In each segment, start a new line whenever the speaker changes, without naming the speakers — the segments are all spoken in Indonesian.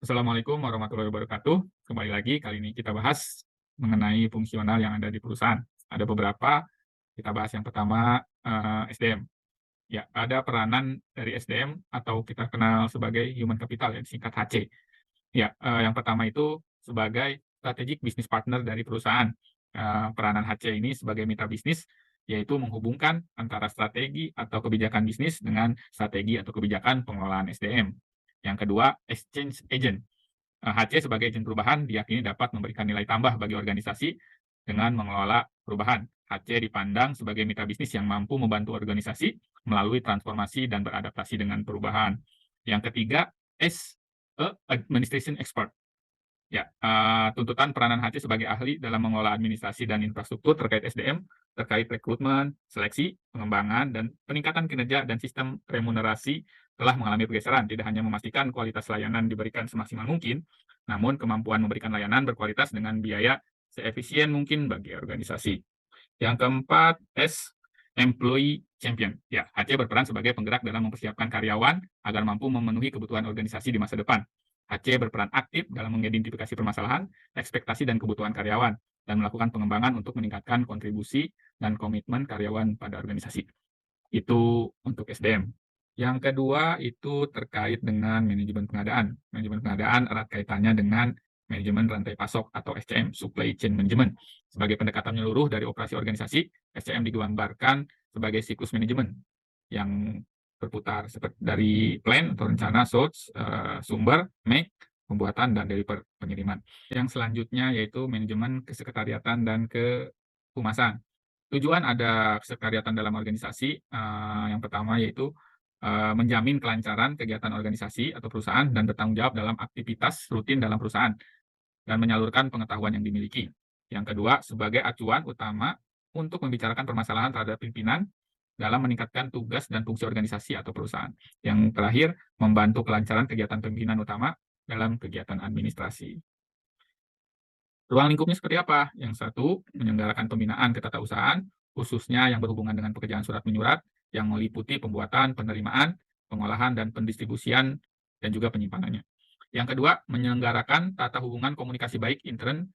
Assalamualaikum warahmatullahi wabarakatuh. Kembali lagi, kali ini kita bahas mengenai fungsional yang ada di perusahaan. Ada beberapa, kita bahas yang pertama SDM. Ya, ada peranan dari SDM atau kita kenal sebagai Human Capital, yang disingkat HC. Ya, yang pertama itu sebagai strategic business partner dari perusahaan. Peranan HC ini sebagai mitra bisnis, yaitu menghubungkan antara strategi atau kebijakan bisnis dengan strategi atau kebijakan pengelolaan SDM. Yang kedua, exchange agent. HC sebagai agen perubahan diyakini dapat memberikan nilai tambah bagi organisasi dengan mengelola perubahan. HC dipandang sebagai mitra bisnis yang mampu membantu organisasi melalui transformasi dan beradaptasi dengan perubahan. Yang ketiga, S, administration expert. Ya, tuntutan peranan HC sebagai ahli dalam mengelola administrasi dan infrastruktur terkait SDM, terkait rekrutmen, seleksi, pengembangan, dan peningkatan kinerja dan sistem remunerasi telah mengalami pergeseran. Tidak hanya memastikan kualitas layanan diberikan semaksimal mungkin, namun kemampuan memberikan layanan berkualitas dengan biaya seefisien mungkin bagi organisasi. Yang keempat, S, employee champion. Ya, HC berperan sebagai penggerak dalam mempersiapkan karyawan agar mampu memenuhi kebutuhan organisasi di masa depan. HC berperan aktif dalam mengidentifikasi permasalahan, ekspektasi, dan kebutuhan karyawan, dan melakukan pengembangan untuk meningkatkan kontribusi dan komitmen karyawan pada organisasi. Itu untuk SDM. Yang kedua itu terkait dengan manajemen pengadaan. Manajemen pengadaan erat kaitannya dengan manajemen rantai pasok atau SCM, Supply Chain Management. Sebagai pendekatan menyeluruh dari operasi organisasi, SCM digambarkan sebagai siklus manajemen yang berputar seperti dari plan atau rencana, source, sumber, make, pembuatan, dan deliver, pengiriman. Yang selanjutnya yaitu manajemen kesekretariatan dan kehumasan. Tujuan ada kesekretariatan dalam organisasi, yang pertama yaitu menjamin kelancaran kegiatan organisasi atau perusahaan dan bertanggung jawab dalam aktivitas rutin dalam perusahaan dan menyalurkan pengetahuan yang dimiliki. Yang kedua, sebagai acuan utama untuk membicarakan permasalahan terhadap pimpinan dalam meningkatkan tugas dan fungsi organisasi atau perusahaan. Yang terakhir, membantu kelancaran kegiatan pimpinan utama dalam kegiatan administrasi. Ruang lingkupnya seperti apa? Yang satu, menyelenggarakan pembinaan ketatausahaan, khususnya yang berhubungan dengan pekerjaan surat menyurat, yang meliputi pembuatan, penerimaan, pengolahan, dan pendistribusian, dan juga penyimpanannya. Yang kedua, menyelenggarakan tata hubungan komunikasi baik intern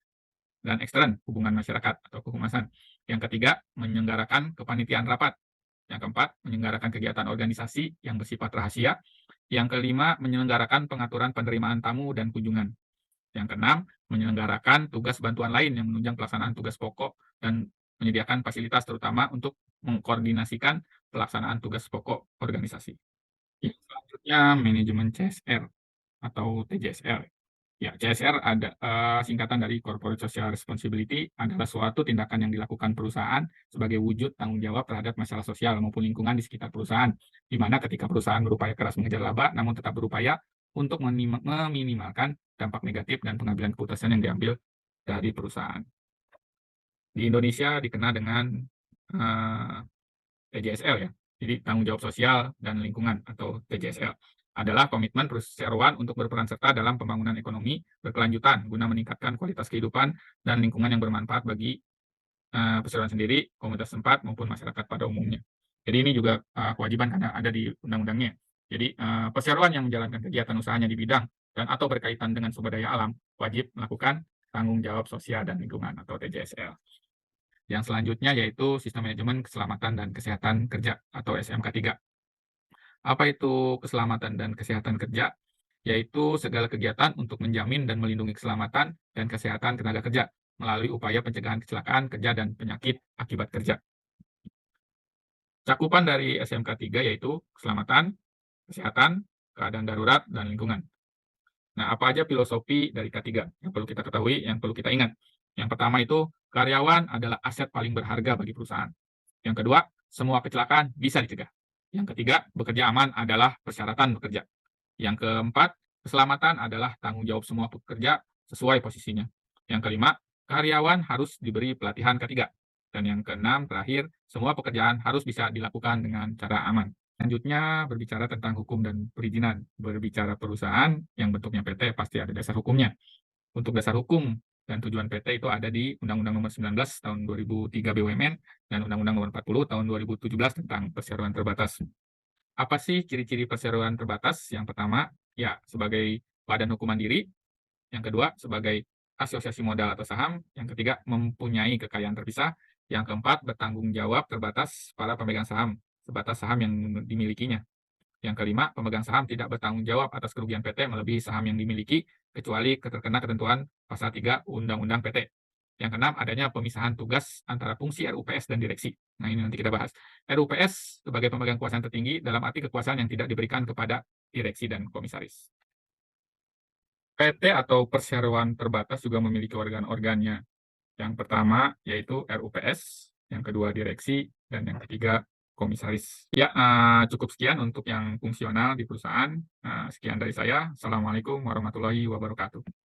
dan ekstern, hubungan masyarakat atau kehumasan. Yang ketiga, menyelenggarakan kepanitiaan rapat. Yang keempat, menyelenggarakan kegiatan organisasi yang bersifat rahasia. Yang kelima, menyelenggarakan pengaturan penerimaan tamu dan kunjungan. Yang keenam, menyelenggarakan tugas bantuan lain yang menunjang pelaksanaan tugas pokok dan menyediakan fasilitas terutama untuk mengkoordinasikan pelaksanaan tugas pokok organisasi. Yang selanjutnya, manajemen CSR atau TJSR. Ya, CSR ada singkatan dari Corporate Social Responsibility, adalah suatu tindakan yang dilakukan perusahaan sebagai wujud tanggung jawab terhadap masalah sosial maupun lingkungan di sekitar perusahaan, di mana ketika perusahaan berupaya keras mengejar laba, namun tetap berupaya untuk meminimalkan dampak negatif dan pengambilan keputusan yang diambil dari perusahaan. Di Indonesia dikenal dengan TJSL ya, jadi tanggung jawab sosial dan lingkungan atau TJSL adalah komitmen perseroan untuk berperan serta dalam pembangunan ekonomi berkelanjutan guna meningkatkan kualitas kehidupan dan lingkungan yang bermanfaat bagi perseroan sendiri, komunitas tempat maupun masyarakat pada umumnya. Jadi ini juga kewajiban karena ada di undang-undangnya. Jadi perseroan yang menjalankan kegiatan usahanya di bidang dan atau berkaitan dengan sumber daya alam wajib melakukan tanggung jawab sosial dan lingkungan atau TJSL. Yang selanjutnya yaitu Sistem Manajemen Keselamatan dan Kesehatan Kerja atau SMK3. Apa itu keselamatan dan kesehatan kerja? Yaitu segala kegiatan untuk menjamin dan melindungi keselamatan dan kesehatan tenaga kerja melalui upaya pencegahan kecelakaan kerja dan penyakit akibat kerja. Cakupan dari SMK3 yaitu keselamatan, kesehatan, keadaan darurat, dan lingkungan. Nah, apa aja filosofi dari K3 yang perlu kita ketahui, yang perlu kita ingat? Yang pertama itu, karyawan adalah aset paling berharga bagi perusahaan. Yang kedua, semua kecelakaan bisa dicegah. Yang ketiga, bekerja aman adalah persyaratan bekerja. Yang keempat, keselamatan adalah tanggung jawab semua pekerja sesuai posisinya. Yang kelima, karyawan harus diberi pelatihan K3. Dan yang keenam, terakhir, semua pekerjaan harus bisa dilakukan dengan cara aman. Selanjutnya, berbicara tentang hukum dan perizinan. Berbicara perusahaan yang bentuknya PT, pasti ada dasar hukumnya. Untuk dasar hukum dan tujuan PT itu ada di Undang-Undang Nomor 19 Tahun 2003 BUMN dan Undang-Undang Nomor 40 Tahun 2017 tentang perseroan terbatas. Apa sih ciri-ciri perseroan terbatas? Yang pertama, ya, sebagai badan hukum mandiri, yang kedua sebagai asosiasi modal atau saham, yang ketiga mempunyai kekayaan terpisah, yang keempat bertanggung jawab terbatas pada pemegang saham sebatas saham yang dimilikinya. Yang kelima, pemegang saham tidak bertanggung jawab atas kerugian PT melebihi saham yang dimiliki kecuali terkena ketentuan pasal 3 Undang-Undang PT. Yang keenam, adanya pemisahan tugas antara fungsi RUPS dan direksi. Nah, ini nanti kita bahas. RUPS sebagai pemegang kekuasaan tertinggi dalam arti kekuasaan yang tidak diberikan kepada direksi dan komisaris. PT atau perseroan terbatas juga memiliki organ-organnya. Yang pertama yaitu RUPS, yang kedua direksi, dan yang ketiga komisaris. Ya, cukup sekian untuk yang fungsional di perusahaan. Sekian dari saya. Assalamualaikum warahmatullahi wabarakatuh.